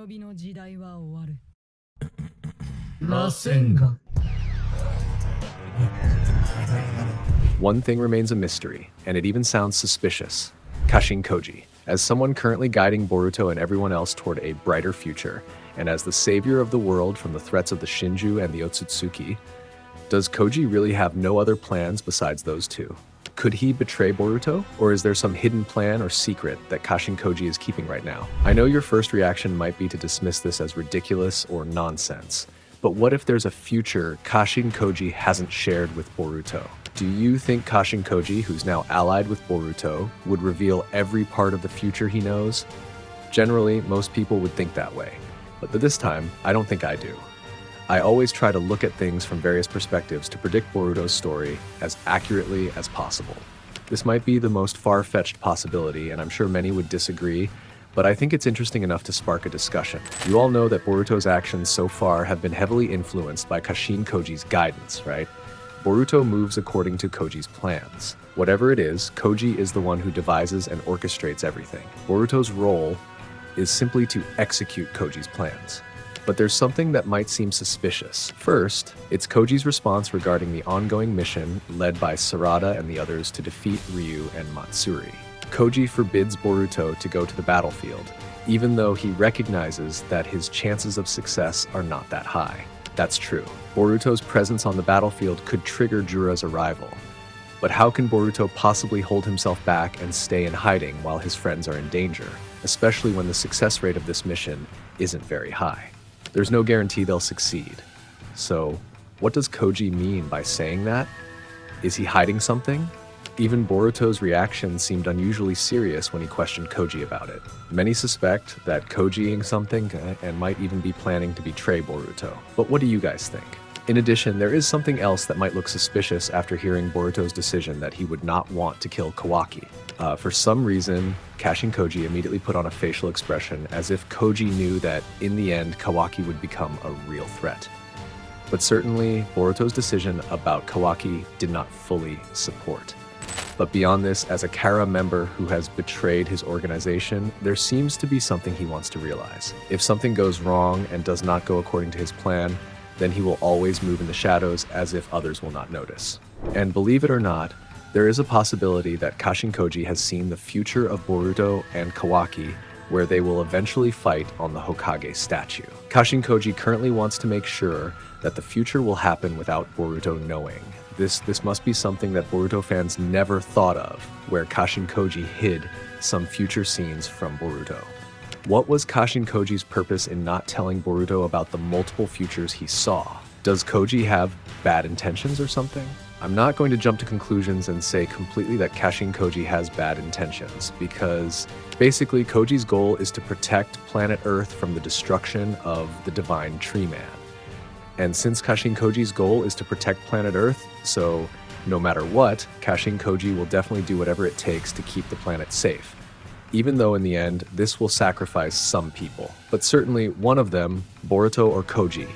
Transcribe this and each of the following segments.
びの時代は終わる。螺旋が。 One thing remains a mystery, and it even sounds suspicious. Kashin Koji. As someone currently guiding Boruto and everyone else toward a brighter future, and as the savior of the world from the threats of the Shinju and the Otsutsuki, does Koji really have no other plans besides those two? Could he betray Boruto? Or is there some hidden plan or secret that Kashin Koji is keeping right now? I know your first reaction might be to dismiss this as ridiculous or nonsense, but what if there's a future Kashin Koji hasn't shared with Boruto? Do you think Kashin Koji, who's now allied with Boruto, would reveal every part of the future he knows? Generally, most people would think that way, but this time, I don't think I do. I always try to look at things from various perspectives to predict Boruto's story as accurately as possible. This might be the most far-fetched possibility, and I'm sure many would disagree, but I think it's interesting enough to spark a discussion. You all know that Boruto's actions so far have been heavily influenced by Kashin Koji's guidance, right? Boruto moves according to Koji's plans. Whatever it is, Koji is the one who devises and orchestrates everything. Boruto's role is simply to execute Koji's plans. But there's something that might seem suspicious. First, it's Koji's response regarding the ongoing mission led by Sarada and the others to defeat Ryu and Matsuri. Koji forbids Boruto to go to the battlefield, even though he recognizes that his chances of success are not that high. That's true. Boruto's presence on the battlefield could trigger Jura's arrival. But how can Boruto possibly hold himself back and stay in hiding while his friends are in danger, especially when the success rate of this mission isn't very high? There's no guarantee they'll succeed. So, what does Koji mean by saying that? Is he hiding something? Even Boruto's reaction seemed unusually serious when he questioned Koji about it. Many suspect that Kojiing something and might even be planning to betray Boruto. But what do you guys think? In addition, there is something else that might look suspicious after hearing Boruto's decision that he would not want to kill Kawaki. For some reason, Kashin Koji immediately put on a facial expression as if Koji knew that in the end Kawaki would become a real threat. But certainly, Boruto's decision about Kawaki did not fully support. But beyond this, as a Kara member who has betrayed his organization, there seems to be something he wants to realize. If something goes wrong and does not go according to his plan, then he will always move in the shadows as if others will not notice. And believe it or not, there is a possibility that Kashin Koji has seen the future of Boruto and Kawaki, where they will eventually fight on the Hokage statue. Kashin Koji currently wants to make sure that the future will happen without Boruto knowing. This must be something that Boruto fans never thought of, where Kashin Koji hid some future scenes from Boruto. What was Kashin Koji's purpose in not telling Boruto about the multiple futures he saw? Does Koji have bad intentions or something? I'm not going to jump to conclusions and say completely that Kashin Koji has bad intentions, because basically Koji's goal is to protect planet Earth from the destruction of the Divine Tree Man. And since Kashin Koji's goal is to protect planet Earth, so no matter what, Kashin Koji will definitely do whatever it takes to keep the planet safe. Even though in the end, this will sacrifice some people. But certainly one of them, Boruto or Koji,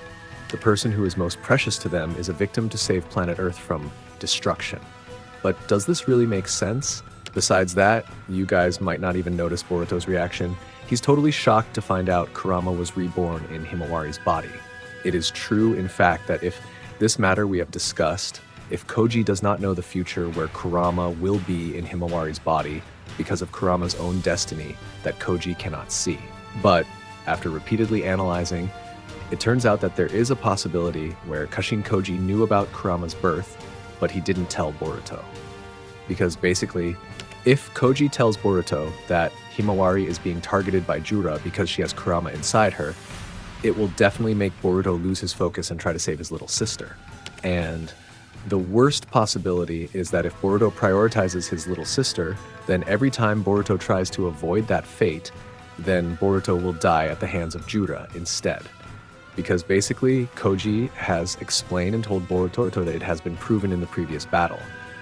the person who is most precious to them, is a victim to save planet Earth from destruction. But does this really make sense? Besides that, you guys might not even notice Boruto's reaction. He's totally shocked to find out Kurama was reborn in Himawari's body. It is true, in fact, that if this matter we have discussed, if Koji does not know the future where Kurama will be in Himawari's body because of Kurama's own destiny that Koji cannot see. But after repeatedly analyzing, it turns out that there is a possibility where Kashin Koji knew about Kurama's birth, but he didn't tell Boruto. Because basically, if Koji tells Boruto that Himawari is being targeted by Jura because she has Kurama inside her, it will definitely make Boruto lose his focus and try to save his little sister. And the worst possibility is that if Boruto prioritizes his little sister, then every time Boruto tries to avoid that fate, then Boruto will die at the hands of Jura instead. Because basically, Koji has explained and told Boruto that it has been proven in the previous battle.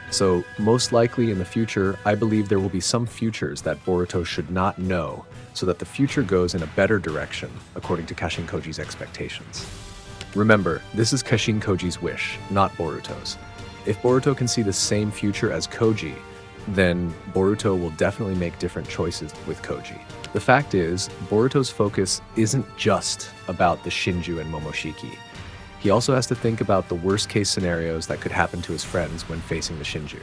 So most likely in the future, I believe there will be some futures that Boruto should not know, so that the future goes in a better direction, according to Kashin Koji's expectations. Remember, this is Kashin Koji's wish, not Boruto's. If Boruto can see the same future as Koji, then Boruto will definitely make different choices with Koji. The fact is, Boruto's focus isn't just about the Shinju and Momoshiki. He also has to think about the worst-case scenarios that could happen to his friends when facing the Shinju.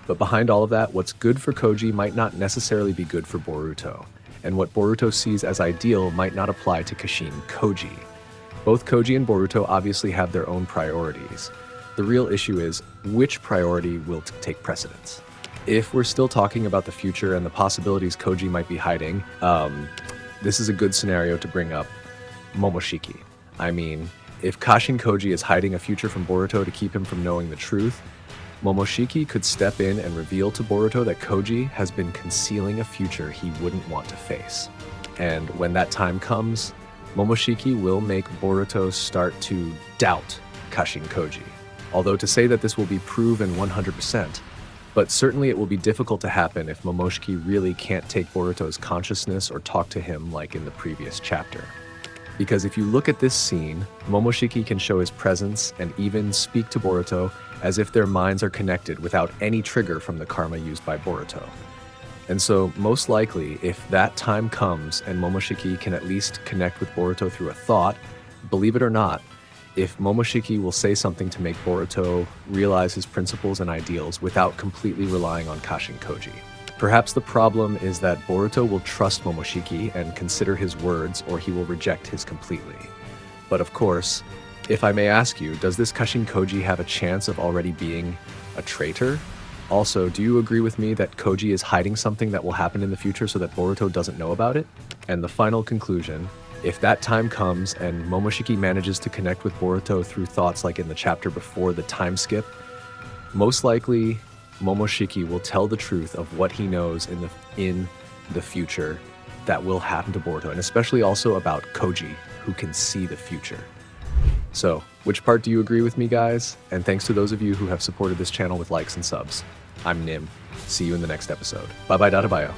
But behind all of that, what's good for Koji might not necessarily be good for Boruto, and what Boruto sees as ideal might not apply to Kashin Koji. Both Koji and Boruto obviously have their own priorities. The real issue is, which priority will take precedence? If we're still talking about the future and the possibilities Koji might be hiding, this is a good scenario to bring up Momoshiki. I mean, if Kashin Koji is hiding a future from Boruto to keep him from knowing the truth, Momoshiki could step in and reveal to Boruto that Koji has been concealing a future he wouldn't want to face. And when that time comes, Momoshiki will make Boruto start to doubt Kashin Koji. Although to say that this will be proven 100%, but certainly it will be difficult to happen if Momoshiki really can't take Boruto's consciousness or talk to him like in the previous chapter. Because if you look at this scene, Momoshiki can show his presence and even speak to Boruto as if their minds are connected without any trigger from the karma used by Boruto. And so, most likely, if that time comes and Momoshiki can at least connect with Boruto through a thought, believe it or not, if Momoshiki will say something to make Boruto realize his principles and ideals without completely relying on Kashin Koji. Perhaps the problem is that Boruto will trust Momoshiki and consider his words, or he will reject his completely. But of course, if I may ask you, does this Kashin Koji have a chance of already being a traitor? Also, do you agree with me that Koji is hiding something that will happen in the future so that Boruto doesn't know about it? And the final conclusion, if that time comes and Momoshiki manages to connect with Boruto through thoughts like in the chapter before the time skip, most likely Momoshiki will tell the truth of what he knows in the future that will happen to Boruto, and especially also about Koji, who can see the future. So, which part do you agree with me, guys? And thanks to those of you who have supported this channel with likes and subs. I'm Nim. See you in the next episode. Bye bye, Databayo.